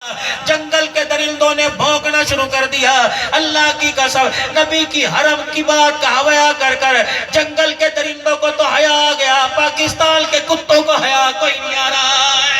جنگل کے درندوں نے بھونکنا شروع کر دیا. اللہ کی قسم نبی کی حرم کی بات کا حیا کر کر جنگل کے درندوں کو تو حیا آ گیا, پاکستان کے کتوں کو حیا کوئی نہیں آ رہا ہے.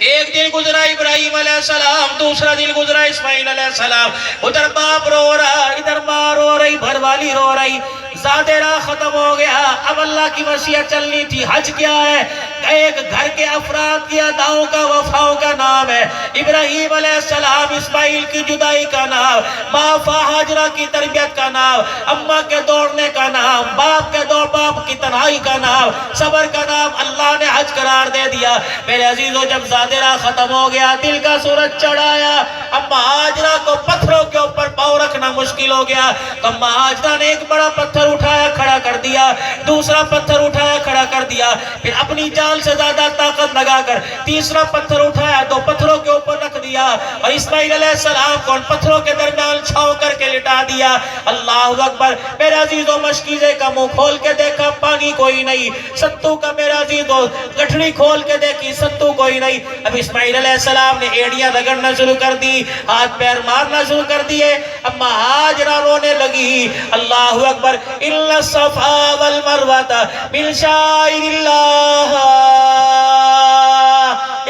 ایک دن گزرا ابراہیم علیہ السلام, دوسرا دن گزرا اسماعیل علیہ السلام. ادھر باپ رو رہا, ادھر ماں رو رہی, گھر والی رو رہی. زادرہ ختم ہو گیا. اب اللہ کی وصیت چلنی تھی. حج کیا ہے؟ ایک گھر کے افراد کی اداؤں کا وفاؤں کا نام ہے. ابراہیم علیہ السلام, اسماعیل کی جدائی کا نام, باپ ہاجرہ کی تربیت کا نام, اماں کے دوڑنے کا نام, باپ کی تنہائی کا نام, صبر کا نام. اللہ نے حج قرار دے دیا. میرے عزیزو, جب زادرہ ختم ہو گیا, دل کا سورج چڑھایا, اماں ہاجرہ کو پتھروں کے اوپر پاؤں رکھنا مشکل ہو گیا. تو اماں ہاجرہ نے ایک بڑا پتھر اٹھایا, کھڑا کر دیا, دوسرا پتھر اٹھایا, کھڑا کر دیا, پھر اپنی جان سے زیادہ طاقت لگا کر تیسرا پتھر اٹھایا, دو پتھروں کے اوپر رکھ دیا, اور اسماعیل علیہ السلام کو ان پتھروں کے درمیان چھاؤں کر کے لٹا دیا. اللہ اکبر. میرے عزیزو, مشکیزے کا منہ کھول کے دیکھا, پانی کوئی نہیں. ستو کا میرے عزیزو گٹھڑی کھول کے دیکھی, ستو کوئی نہیں. اب اسماعیل علیہ السلام نے ایڑیاں رگڑنا شروع کر دی, ہاتھ پیر مارنا شروع کر دیے. اما ہاجرہ رونے لگی. اللہ اکبر. اِلَّا الصَّفَا وَالْمَرْوَةَ مِنْ شَعَائِرِ اللَّهِ.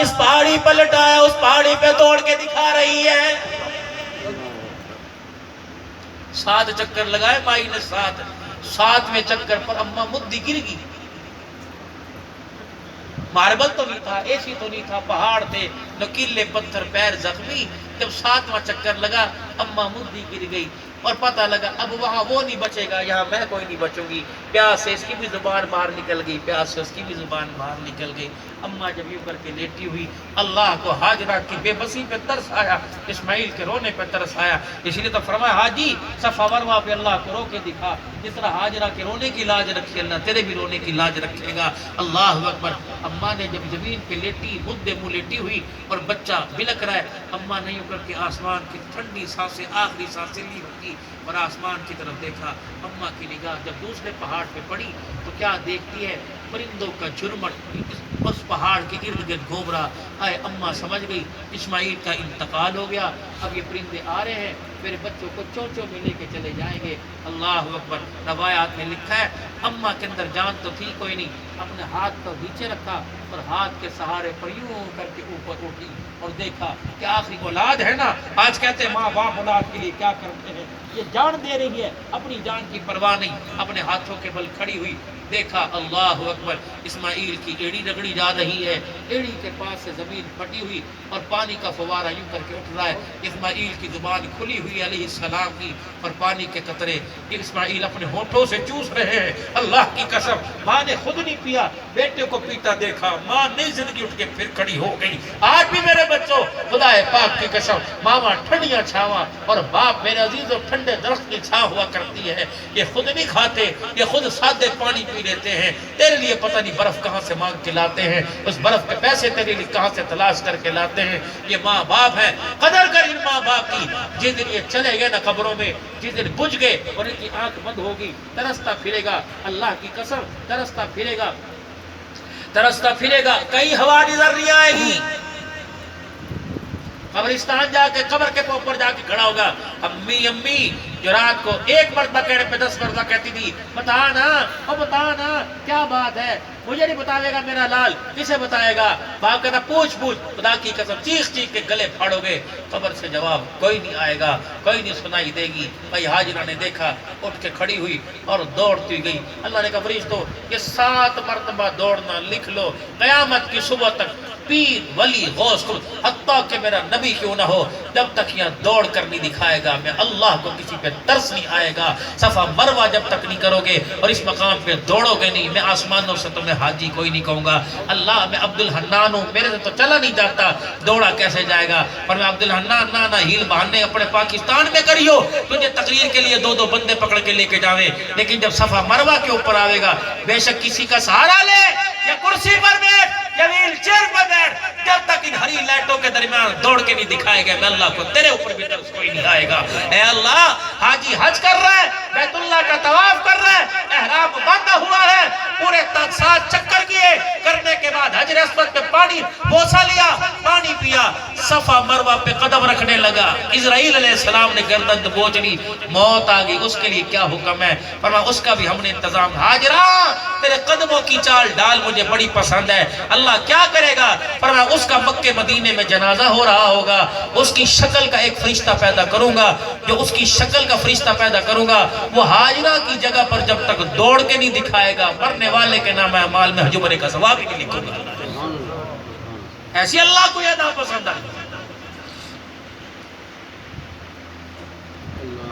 اس پہاڑی پر لٹایا, اس پہاڑی پہ دوڑ کے دکھا رہی ہے. 7 چکر لگائے مائی نے, 7ویں چکر پر اماں مدی گر گئی. ماربل تو نہیں تھا, اے سی تو نہیں تھا, پہاڑ تھے, نکیلے پتھر, پیر زخمی. جب 7واں چکر لگا, اماں مدی گر گئی, اور پتہ لگا اب وہاں وہ نہیں بچے گا, یہاں میں کوئی نہیں بچوں گی. پیاس سے اس کی بھی زبان باہر نکل گئی, پیاس سے اس کی بھی زبان باہر نکل گئی. اماں جب یوں کر کے لیٹی ہوئی, اللہ کو ہاجرہ کی بے بسی پہ ترس آیا, اسماعیل کے رونے پہ ترس آیا. اس لیے تو فرمایا, حاجی صفا مروہ پہ اللہ کو رو کے دکھا. جس طرح ہاجرہ کے رونے کی لاج رکھی, اللہ تیرے بھی رونے کی لاج رکھے گا. اللہ اکبر. اماں نے جب زمین پہ لیٹی, مدے منہ لیٹی ہوئی, اور بچہ بلک رہا ہے, اماں نے یوں کر کے آسمان کی ٹھنڈی سانسیں, آخری سانسیں لی رکھی, اور آسمان کی طرف دیکھا. اماں کی نگاہ جب دوسرے پہاڑ پہ پڑی تو کیا دیکھتی ہے؟ پرندوں کا جھرمٹ اس پہاڑ کے ارد گرد گھوم رہا. آئے اماں سمجھ گئی اسماعیل کا انتقال ہو گیا, اب یہ پرندے آ رہے ہیں, میرے بچوں کو چوچوں میں لے کے چلے جائیں گے. اللہ اکبر. روایات میں لکھا ہے, اماں کے اندر جان تو تھی کوئی نہیں, اپنے ہاتھ کو نیچے رکھا, اور ہاتھ کے سہارے پر یوں کر کے اوپر اٹھی, اور دیکھا کہ آخری اولاد ہے نا. آج کہتے ہیں ماں باپ اولاد کے لیے کیا کرتے ہیں, یہ جان دے رہی ہے, اپنی جان کی پرواہ نہیں, اپنے ہاتھوں کے بل کھڑی ہوئی. دیکھا, اللہ اکبر, اسماعیل کی ایڑی رگڑی جا رہی ہے, ایڑی کے پاس سے زمین پھٹی ہوئی, اور پانی کا فوارہ یوں کر کے اٹھ رہا ہے. اسماعیل کی زبان کھلی ہوئی علیہ السلام کی, اور پانی کے قطرے اسماعیل اپنے ہونٹوں سے چوس رہے ہیں. اللہ کی قسم, ماں نے خود نہیں پیا, بیٹے کو پیتا دیکھا, ماں نئی زندگی اٹھ کے پھر کھڑی ہو گئی. آج بھی میرے بچوں, خدا پاک کی قسم, ماما ٹھنڈیاں چھاواں, اور باپ میرے عزیزوں ٹھنڈے درخت کی چھاں ہوا کرتی ہے. یہ خود نہیں کھاتے, یہ خود سادے پانی پی لیتے ہیں. تیرے لیے پتہ نہیں برف کہاں سے مانگ کے لاتے ہیں, اس برف کے پیسے تیرے لیے کہاں سے تلاش کر کے لاتے ہیں. یہ ماں باپ ہے, قدر کر ان ماں باپ کی. جس دن یہ چلے گئے نا قبروں میں, جس دن بجھ گئے اور ان کی آنکھ بند ہوگی, ترستا پھرے گا, اللہ کی قسم ترستا پھرے گا, ترستا پھرے گا, کہیں ہوا نظر نہیں آئے گی. قبرستان جا کے, قبر کے اوپر جا کے کھڑا ہوگا, امی امی جو رات کو 1 مرتبہ کہنے پہ 10 مرتبہ کہتی تھی, بتا نا کیا بات ہے, مجھے نہیں بتاوے گا میرا لال, کسے بتائے گا؟ باپ کہتا پوچھ, خدا کی قسم چیخ کے گلے پھاڑو گے, قبر سے جواب کوئی نہیں آئے گا, کوئی نہیں سنائی دے گی. بھائی ہاجرہ نے دیکھا, اٹھ کے کھڑی ہوئی اور دوڑتی گئی. اللہ نے کہا فرشتو, یہ 7 مرتبہ دوڑنا لکھ لو, قیامت کی صبح تک پیر ولی غوث خود, حتیٰ کہ میرا نبی کیوں نہ ہو, جب تک یہاں دوڑ کر نہیں دکھائے گا, میں اللہ کو کسی پہ ترس نہیں آئے گا. صفا مروہ جب تک نہیں کرو گے اور اس مقام پہ دوڑو گے نہیں, میں آسمانوں سے تمہیں حاجی کوئی نہیں کہوں گا. اللہ, میں عبد الحنان ہوں, میرے سے تو چلا نہیں جاتا, دوڑا کیسے جائے گا؟ پر میں عبد الحنان نہ ہیل بہانے اپنے پاکستان میں کریو, تجھے تقریر کے لیے 2 بندے پکڑ کے لے کے جاویں, لیکن جب صفا مروہ کے اوپر آوے گا, بے شک کسی کا سہارا لے, یا کرسی پر بیٹھ, یا ویل چیئر پر بیٹھ, جب تک ان ہری لائٹوں کے درمیان دوڑ کے نہیں دکھائے گا, میں اللہ کو تیرے اوپر بھی ترس کوئی نہیں آئے گا. اے اللہ, حاجی حج کر رہا ہے, بیت اللہ کا طواف کر رہا ہے, احرام باندھا ہوا ہے, 7 چکر کیے، کرنے کے بعد حجر اسود پہ پانی بوسا لیا، پانی پیا، صفا مروہ پہ قدم رکھنے لگا۔ اسرائیل علیہ السلام نے گردن دبوچ لی، موت آ گئی، اس کے لیے کیا حکم ہے؟ فرمایا اس کا بھی ہم نے انتظام۔ ہاجرہ تیرے قدموں کی چال ڈال مجھے بڑی پسند ہے۔ اللہ کیا کرے گا؟ فرمایا اس کا مکہ مدینے میں جنازہ ہو رہا ہوگا، اس کی شکل کا ایک فرشتہ پیدا کروں گا، جو اس کی شکل کا فرشتہ پیدا کروں گا، وہ ہاجرہ کی جگہ پر جب تک دوڑ کے نہیں دکھائے گا، مرنے والے کے نام اعمال میں حج عمرے کا ثواب ہی نہیں لکھوں گا۔ ایسی اللہ کو یہ ادا پسند ہے۔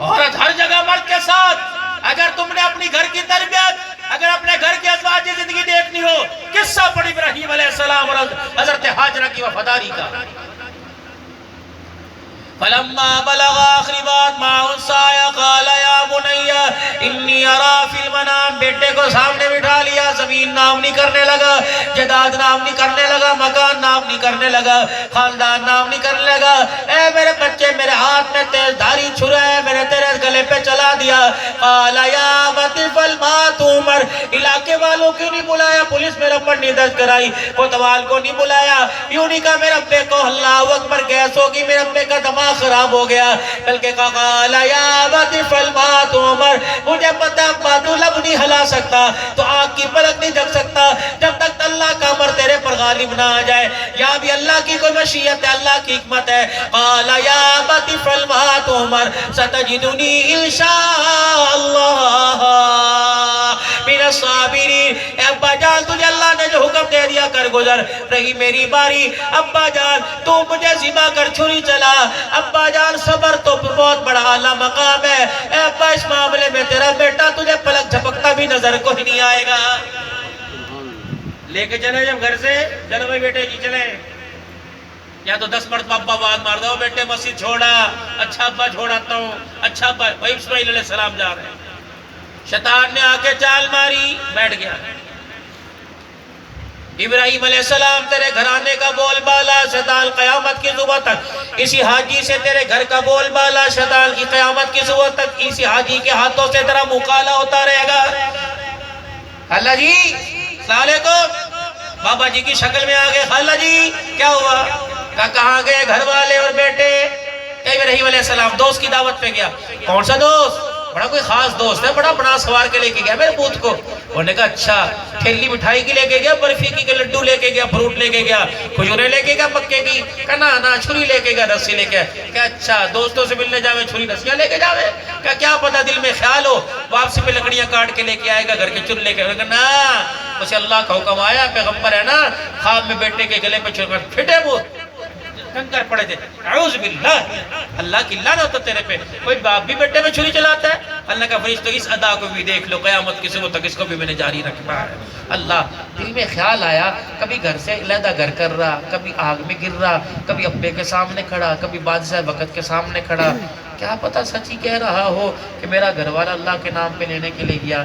عورت ہر جگہ مرد کے ساتھ، اگر تم نے اپنی گھر کی تربیت، اگر اپنے گھر کی ازواجی زندگی دیکھنی ہو، قصہ پڑھ ابراہیم علیہ السلام اور حضرت ہاجرہ کی وفاداری کا۔ فلما بلغ آخری بات ماؤن سایہ قال یا بنی انی ارا فی المنام، بیٹے کو سامنے بٹھا لیا، زمین نام نہیں کرنے لگا، جداد نام نہیں کرنے لگا، مکان نام نہیں کرنے لگا، خاندان نام نہیں کرنے لگا۔ اے میرے بچے، میرے ہاتھ میں تیز دھاری چھرا ہے، میں نے تیرے گلے پہ چلا دیا۔ قال یا ابتی افعل ما تؤمر، علاقے والوں کیوں نہیں بلایا؟ پولیس میرے اوپر نہیں درج کرائی، کوتوال کو نہیں بلایا، یوں نہیں کہا میرے ابے کو اللہ اکبر گیس ہوگی، میرے ابے کا دماغ خراب ہو گیا، بلکہ کہا قال یا ابتی افعل ما تؤمر، مجھے پتہ ابا تو لب نہیں ہلا سکتا، تو آنکھ کی پلک نہیں جھک سکتا جب تک اللہ کا امر تیرے پر غالب نہ آ جائے۔ یا بھی اللہ کی کوئی مشیت ہے، اللہ کی حکمت ہے۔ قال یا ابتی افعل ما تؤمر ستجدنی ان شاء اللہ من الصابرین۔ اے ابا جان، تجھے اللہ نے جو حکم دے دیا کر گزر، رہی میری باری۔ ابا جان تو مجھے ذبح کر چھری چلا، ابا جان صبر تو بہت بڑا اعلیٰ مقام ہے۔ اے ابا اس معاملے میں تیرا بیٹا تجھے پلک جھپکتا بھی نظر کوئی نہیں آئے گا۔ لے کے چلے جب گھر سے، چلو بھائی بیٹے جی چلے، یا تو 10 مرتبہ ابا آواز مار دو، بیٹے مسجد چھوڑا، اچھا ابا چھوڑاتا ہوں، اچھا ابا۔ بھائی اسماعیل علیہ السلام جا رہے ہیں، شیطان نے آ کے چال ماری، بیٹھ گیا۔ ابراہیم علیہ السلام تیرے گھرانے کا بول بالا، شیطان قیامت کی صبح تک اسی حاجی سے تیرے گھر کا بول بالا، شیطان کی قیامت کی صبح تک اسی حاجی کے ہاتھوں سے تیرا مقالہ ہوتا رہے گا۔ خالہ جی السلام علیکم، بابا جی کی شکل میں آگئے، خالہ جی کیا ہوا؟ کہاں گئے گھر والے اور بیٹے؟ ابراہیم علیہ السلام دوست کی دعوت پہ گیا۔ کون سا دوست؟ بڑا کوئی خاص دوست ہے، بڑا بڑا سوار کے لے کے گیا میرے پوت کو۔ انہوں نے کہا اچھا، ٹھیلی مٹھائی کی لے کے گیا، برفی کی لڈو لے کے گیا، فروٹ لے کے گیا، کھجوریں لے کے گیا مکے کی؟ کہا نا، چھری لے کے گیا، رسی لے کے۔ کہا اچھا، دوستوں سے ملنے جاوے چھری رسیاں لے کے جاوے؟ کہا کیا پتا دل میں خیال ہو واپسی پہ لکڑیاں کاٹ کے لے کے آئے گا، گھر کے چن لے کے۔ کہا نا، اسے اللہ کا حکم آیا، پیغمبر ہے نا، خواب میں بیٹے کے گلے پہ چھری کر پھٹے وہ کنکر پڑے تھے۔ اعوذ باللہ، اللہ کی لعنت ہو تیرے پہ، کوئی باپ بھی بیٹے میں چھری چلاتا ہے؟ اللہ کا فرشتہ اس ادا کو بھی دیکھ لو، قیامت کی صبح تک اس کو بھی میں نے جاری رکھنا ہے۔ اللہ، دل میں خیال آیا، کبھی گھر سے علیحدہ گھر کر رہا، کبھی آگ میں گر رہا، کبھی ابے کے سامنے کھڑا، کبھی بادشاہ وقت کے سامنے کھڑا، کیا پتہ سچ ہی کہہ رہا ہو کہ میرا گھر والا اللہ کے نام پہ لینے کے لیے گیا۔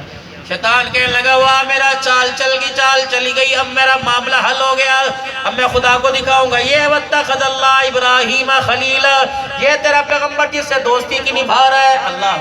شیطان کہنے لگا واہ میرا چال چل گئی، چال چلی گئی، اب میرا معاملہ حل ہو گیا، اب میں خدا کو دکھاؤں گا۔ یہ واتخذ اللہ ابراہیم خلیلا، یہ تیرا پیغمبر جس سے دوستی کی نبھا رہا ہے۔ اللہ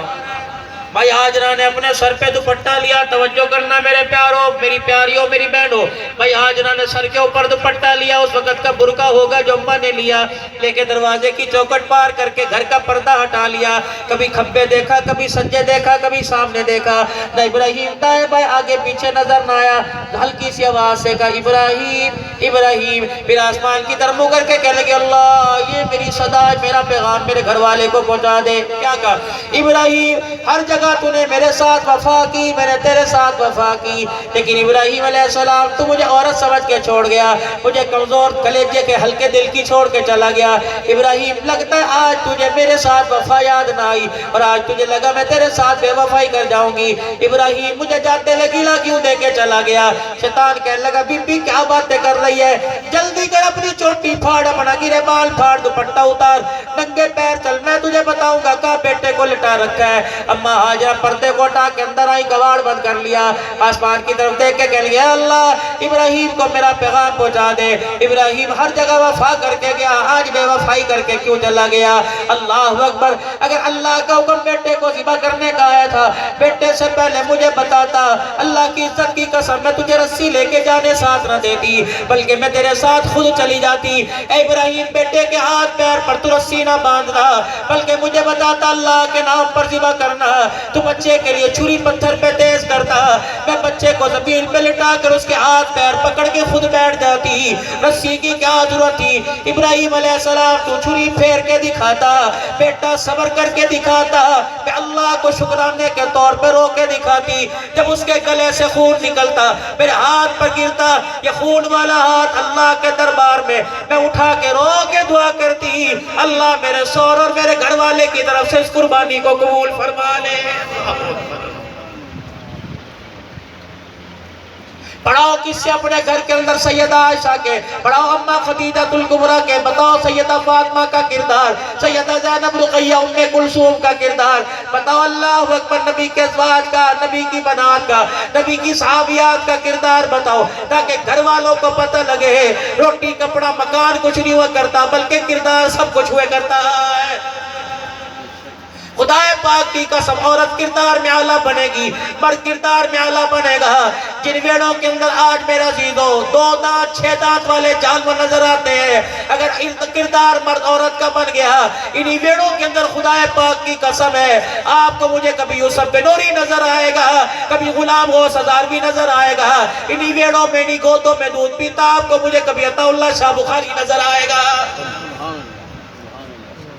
بھائی ہاجرہ نے اپنے سر پہ دوپٹہ لیا، توجہ کرنا میرے پیاروں، میری پیاریوں، میری بہنوں، بھائی ہاجرہ نے سر کے اوپر دوپٹہ لیا، اس وقت کا برقع ہوگا جو اماں نے لیا، لے کے دروازے کی چوکٹ پار کر کے گھر کا پردہ ہٹا لیا، کبھی کھمبے دیکھا، کبھی سجے دیکھا، کبھی سامنے دیکھا، نہ ابراہیم دائیں بائیں آگے پیچھے نظر نہ آیا، ہلکی سی آواز سے کہا ابراہیم ابراہیم، پھر آسمان کی طرف منہ کر کے کہنے لگے اللہ یہ میری صدا ہے، میرا پیغام میرے گھر والے کو پہنچا دے۔ کیا کہا؟ ابراہیم ہر جگہ تو نے میرے ساتھ وفا کی، میں نے تیرے ساتھ وفا کی، لیکن ابراہیم علیہ السلام تو مجھے عورت سمجھ کے چھوڑ گیا، مجھے کمزور کلیجے کے ہلکے دل کی چھوڑ کے چلا گیا۔ ابراہیم لگتا ہے آج تجھے میرے ساتھ وفا یاد نہ آئی، اور آج تجھے لگا میں تیرے ساتھ بے وفائی کر جاؤں گی۔ ابراہیم مجھے جاتے لگیلا کیوں دے کے چلا گیا؟ شیطان کہنے لگا بی بی کیا باتیں کر رہی ہے، جلدی کر اپنی چوٹی پھاڑ، اپنا گرے بال پھاڑ، دوپٹہ اتار، ننگے پیر چل، میں تجھے بتاؤں گا کہاں بیٹے کو لٹا رکھا ہے۔ اما ہاجرہ پردے کو اٹھا کے اندر آئی، کواڑ بند کر لیا، آسمان کی طرف دیکھ کے کہنے لگی اللہ ابراہیم کو میرا پیغام پہنچا دے۔ ابراہیم ہر جگہ وفا کر کے گیا، آج بے وفائی کر کے کیوں چلا گیا؟ اللہ اکبر! اگر اللہ کا حکم بیٹے کو ذبح کرنے کا آیا تھا، بیٹے سے پہلے مجھے بتاتا، اللہ کی عزت کی قسم میں تجھے رسی لے کے جانے ساتھ نہ دیتی، بلکہ میں تیرے ساتھ خود چلی جاتی۔ اے ابراہیم بیٹے کے ہاتھ پیر پر تو رسی نہ باندھنا، بلکہ مجھے بتاتا اللہ کے نام پر ذبح کرنا۔ تو بچے کے لیے چھری پتھر پہ تیز کرتا، میں بچے کو زمین پہ لٹا کر اس کے ہاتھ پیر پکڑ کے خود بیٹھ جاتی، رسی کی کیا ضرورت تھی؟ ابراہیم علیہ السلام تو چھری پھیر کے دکھاتا، بیٹا صبر کر کے دکھاتا، کہ اللہ کو شکرانے کے طور پہ رو کے دکھاتی۔ جب اس کے گلے سے خون نکلتا، میرے ہاتھ پر گرتا، یہ خون والا ہاتھ اللہ کے دربار میں اٹھا کے رو کے دعا کرتی، اللہ میرے شوہر اور میرے گھر والے کی طرف سے اس قربانی کو قبول فرما لے۔ پڑھاؤ کس سے اپنے گھر کے اندر سیدہ عائشہ کے، پڑھاؤ اماں خدیجہ الکبریٰ کے، بتاؤ سیدہ فاطمہ کا کردار، سیدہ زینب رقیہ ام کلثوم کا کردار، بتاؤ اللہ اکبر نبی کے ازواج کا، نبی کی بنات کا، نبی کی صحابیات کا کردار بتاؤ، تاکہ گھر والوں کو پتہ لگے روٹی کپڑا مکان کچھ نہیں ہوا کرتا، بلکہ کردار سب کچھ ہوا کرتا ہے۔ خدا پاک کی قسم عورت کردار میں اعلیٰ بنے گی، مرد کردار میں اعلیٰ بنے گا۔ جن ویڑوں کے اندر آج میرا عزیزو 2 دانت 6 دانت والے جانور نظر آتے ہیں، اگر کردار مرد عورت کا بن گیا، انہی ویڑوں کے اندر خدا پاک کی قسم ہے آپ کو مجھے کبھی یوسف بن نوری نظر آئے گا، کبھی غلام غوث ہزاروی نظر آئے گا، انہی ویڑوں میں انہی گوتوں میں دودھ پیتا آپ کو مجھے کبھی عطا اللہ شاہ بخاری نظر آئے گا۔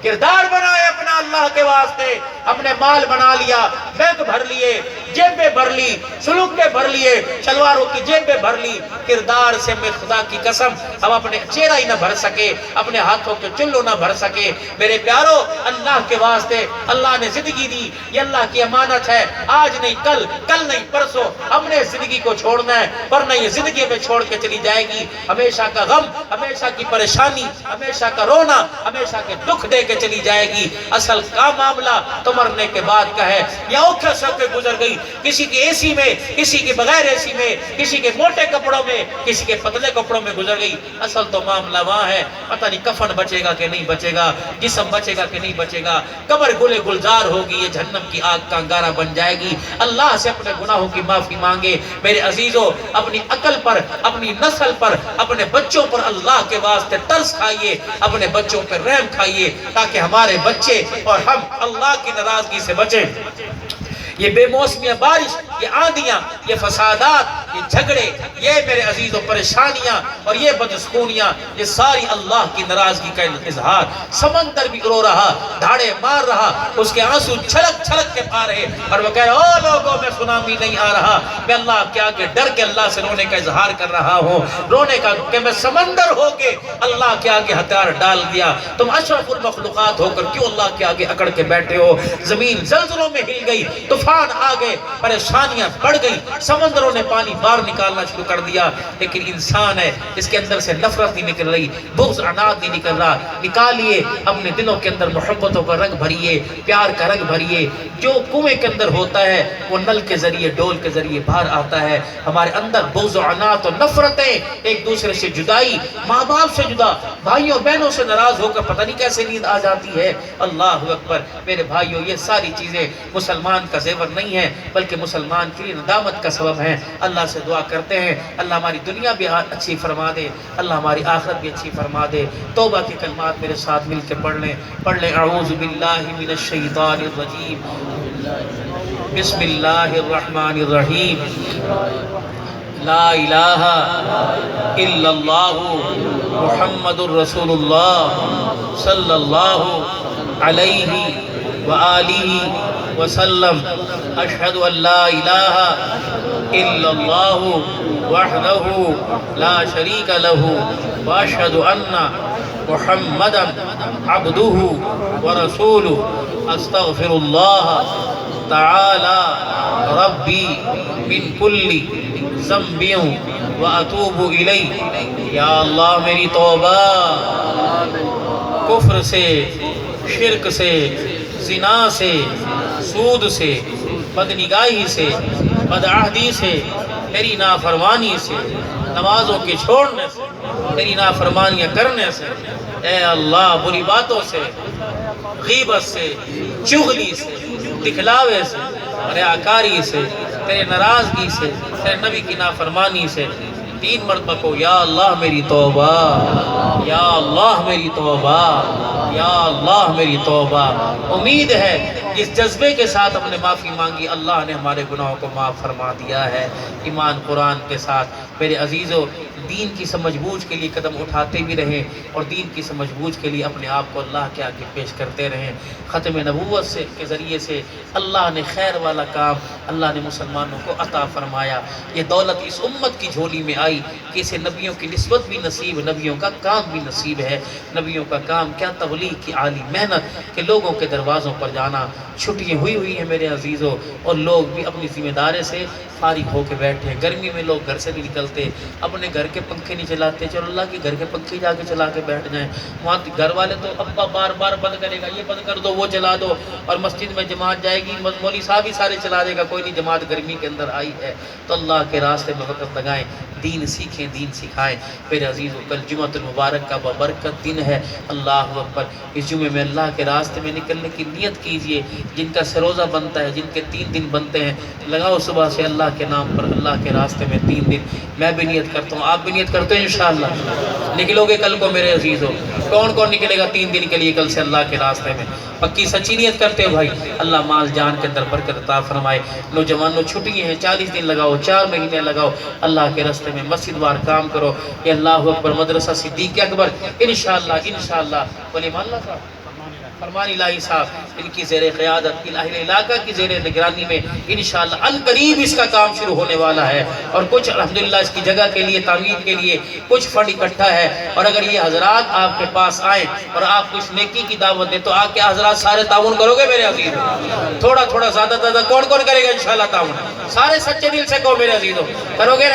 کردار بنائے اپنا اللہ کے واسطے، اپنے مال بنا لیا، بینک بھر لیے، جیبیں بھر لی، سلوکیں بھر لیے، شلواروں کی جیبیں بھر لی، کردار سے میں خدا کی قسم ہم اپنے چہرہ ہی نہ بھر سکے، اپنے ہاتھوں کے چلو نہ بھر سکے۔ میرے پیارو اللہ کے واسطے اللہ نے زندگی دی، یہ اللہ کی امانت ہے، آج نہیں کل، کل نہیں پرسوں ہم نے زندگی کو چھوڑنا ہے، ورنہ یہ زندگی میں چھوڑ کے چلی جائے گی، ہمیشہ کا غم، ہمیشہ کی پریشانی، ہمیشہ کا رونا، ہمیشہ کے دکھ دے کے چلی جائے گی۔ اصل کا معاملہ تو مرنے کے بعد کا ہے، یا اوکھے سب کے گزر گئی، کسی کی اے سی میں، کسی کی بغیر اے سی میں، کسی کے موٹے کپڑوں میں، کسی کے پتلے کپڑوں میں گزر گئی، اصل تو معاملہ وہاں ہے، پتہ نہیں کفن بچے گا کہ نہیں بچے گا، جسم بچے گا کہ نہیں بچے گا، قبر گلے گلزار ہوگی، یہ جہنم کی آگ کا انگارہ بن جائے گی۔ اللہ سے اپنے گناہوں کی معافی مانگے۔ میرے عزیزو اپنی عقل پر، اپنی نسل پر، اپنے بچوں پر اللہ کے واسطے ترس کھائیے، اپنے بچوں پر رحم کھائیے، تاکہ ہمارے بچے اور ہم اللہ کی ناراضگی سے بچیں۔ یہ بے موسمی بارش، یہ آندیاں، یہ فسادات، یہ جھگڑے، یہ میرے عزیزوں پریشانیاں اور یہ بدسکونیاں، یہ ساری اللہ کی ناراضگی کا اظہار۔ سمندر بھی رو رہا، دھاڑے مار رہا، اس کے آنسو چھلک چھلک کے پا رہے، اور وہ کہہ رہے او لوگوں میں سنامی نہیں آ رہا، میں اللہ کے آگے ڈر کے اللہ سے رونے کا اظہار کر رہا ہوں، رونے کا کہ میں سمندر ہو کے اللہ کے آگے ہتھیار ڈال دیا، تم اشرف المخلوقات ہو کر کیوں اللہ کے آگے اکڑ کے بیٹھے ہو؟ زمین زلزلوں میں ہل گئی، طوفان آ گئے، پریشانیاں بڑھ گئی، سمندروں نے پانی باہر نکالنا شروع کر دیا، لیکن انسان ہے، اس کے اندر سے نفرت نہیں نکل رہی، بغض عناد نہیں نکل رہا۔ نکالیے اپنے دلوں کے اندر محبتوں کا رنگ بھریے، پیار کا رنگ بھریے۔ جو کنویں کے اندر ہوتا ہے وہ نل کے ذریعے، ڈول کے ذریعے باہر آتا ہے۔ ہمارے اندر بغض عناد اور نفرتیں، ایک دوسرے سے جدائی، ماں باپ سے جدا، بھائیوں بہنوں سے ناراض ہو کر پتہ نہیں کیسے نیند آ جاتی ہے۔ اللہ اکبر میرے بھائیوں، یہ ساری چیزیں مسلمان کا زیور نہیں ہے، بلکہ مسلمان کے لیے ندامت کا سبب ہے۔ اللہ سے دعا کرتے ہیں اللہ ہماری دنیا بھی اچھی فرما دے، اللہ ہماری آخرت بھی اچھی فرما دے۔ توبہ کے کلمات میرے ساتھ مل کے پڑھ لیں۔ اعوذ باللہ من الشیطان الرجیم، بسم اللہ الرحمن الرحیم، لا الہ الا اللہ محمد الرسول اللہ صلی اللہ علیہ وآلہ وسلم، اشہد ان لا الہ الا اللہ وحدہ لا شریک لہ واشہد ان محمدا عبدہ ورسولہ، استغفر اللہ تعالی ربی من کل ذنب واتوب الیہ۔ یا اللہ میری توبہ کفر سے، شرک سے، زنا سے، سود سے، بدنگاہی سے، بدعہدی سے، تیری نافرمانی سے، نمازوں کے چھوڑنے سے، تیری نافرمانیاں کرنے سے، اے اللہ بری باتوں سے، غیبت سے، چغلی سے، دکھلاوے سے، ریاکاری سے، تیرے ناراضگی سے، تیرے نبی کی نافرمانی سے 3 مرتبہ کو یا اللہ میری توبہ، یا اللہ میری توبہ، یا اللہ میری توبہ۔ امید ہے جس جذبے کے ساتھ ہم نے معافی مانگی اللہ نے ہمارے گناہوں کو معاف فرما دیا ہے۔ ایمان قرآن کے ساتھ میرے عزیزو، دین کی سمجھ بوجھ کے لیے قدم اٹھاتے بھی رہیں اور دین کی سمجھ بوجھ کے لیے اپنے آپ کو اللہ کے آگے پیش کرتے رہیں۔ ختم نبوت سے کے ذریعے سے اللہ نے خیر والا کام اللہ نے مسلمانوں کو عطا فرمایا۔ یہ دولت اس امت کی جھولی میں آئی کہ اسے نبیوں کی نسبت بھی نصیب، نبیوں کا کام بھی نصیب ہے۔ نبیوں کا کام کیا تبلیغ کی عالی محنت کہ لوگوں کے دروازوں پر جانا۔ چھٹیاں ہوئی ہیں میرے عزیزوں، اور لوگ بھی اپنی ذمہ داری سے فارغ ہو کے بیٹھے ہیں۔ گرمی میں لوگ گھر سے نہیں نکلتے، اپنے گھر کے پنکھے نہیں چلاتے، چلو اللہ کے گھر کے پنکھے جا کے چلا کے بیٹھ جائیں۔ وہاں گھر والے تو ابا بار بار بند کرے گا، یہ بند کر دو وہ چلا دو، اور مسجد میں جماعت جائے گی مولوی صاحب ہی سارے چلا دے گا، کوئی نہیں جماعت گرمی کے اندر آئی ہے۔ تو اللہ کے راستے میں وقت لگائیں، دین سیکھیں، دین سکھائیں۔ میرے عزیزو، کل جمعۃ المبارک کا ببرکت دن ہے، اللہ اکبر۔ اس جمعے میں اللہ کے راستے میں نکلنے کی نیت کیجئے۔ جن کا سروزہ بنتا ہے، جن کے 3 دن بنتے ہیں، لگاؤ صبح سے اللہ کے نام پر اللہ کے راستے میں 3 دن۔ میں بھی نیت کرتا ہوں، آپ بھی نیت کرتے ہیں انشاءاللہ؟ نکلو گے کل کو میرے عزیزو؟ کون کون نکلے گا 3 دن کے لیے کل سے اللہ کے راستے میں؟ پکی سچی نیت کرتے ہو بھائی؟ اللہ مال جان کے اندر برکت عطا فرمائے۔ نوجوانوں چھٹیاں ہیں، 40 دن لگاؤ، 4 مہینے لگاؤ اللہ کے راستے میں، مسجد وار کام کرو۔ یہ اللہ اکبر مدرسہ صدیق اکبر انشاءاللہ ولی اللہ صاحب فرمان الہی صاحب ان کی زیر قیادت علاقہ کی زیر نگرانی میں انشاءاللہ القریب اس کا کام شروع ہونے والا ہے، اور کچھ الحمدللہ اس کی جگہ کے لیے، تعمیر کے لیے کچھ فنڈ اکٹھا ہے۔ اور اگر یہ حضرات آپ کے پاس آئیں اور آپ کچھ نیکی کی دعوت دیں تو آپ کے حضرات سارے تعاون کرو گے میرے عزیزو؟ تھوڑا تھوڑا زیادہ زیادہ کون کون کرے گا انشاءاللہ تعاون؟ سارے سچے دل سے کہو میرے عزیزو، کرو گے؟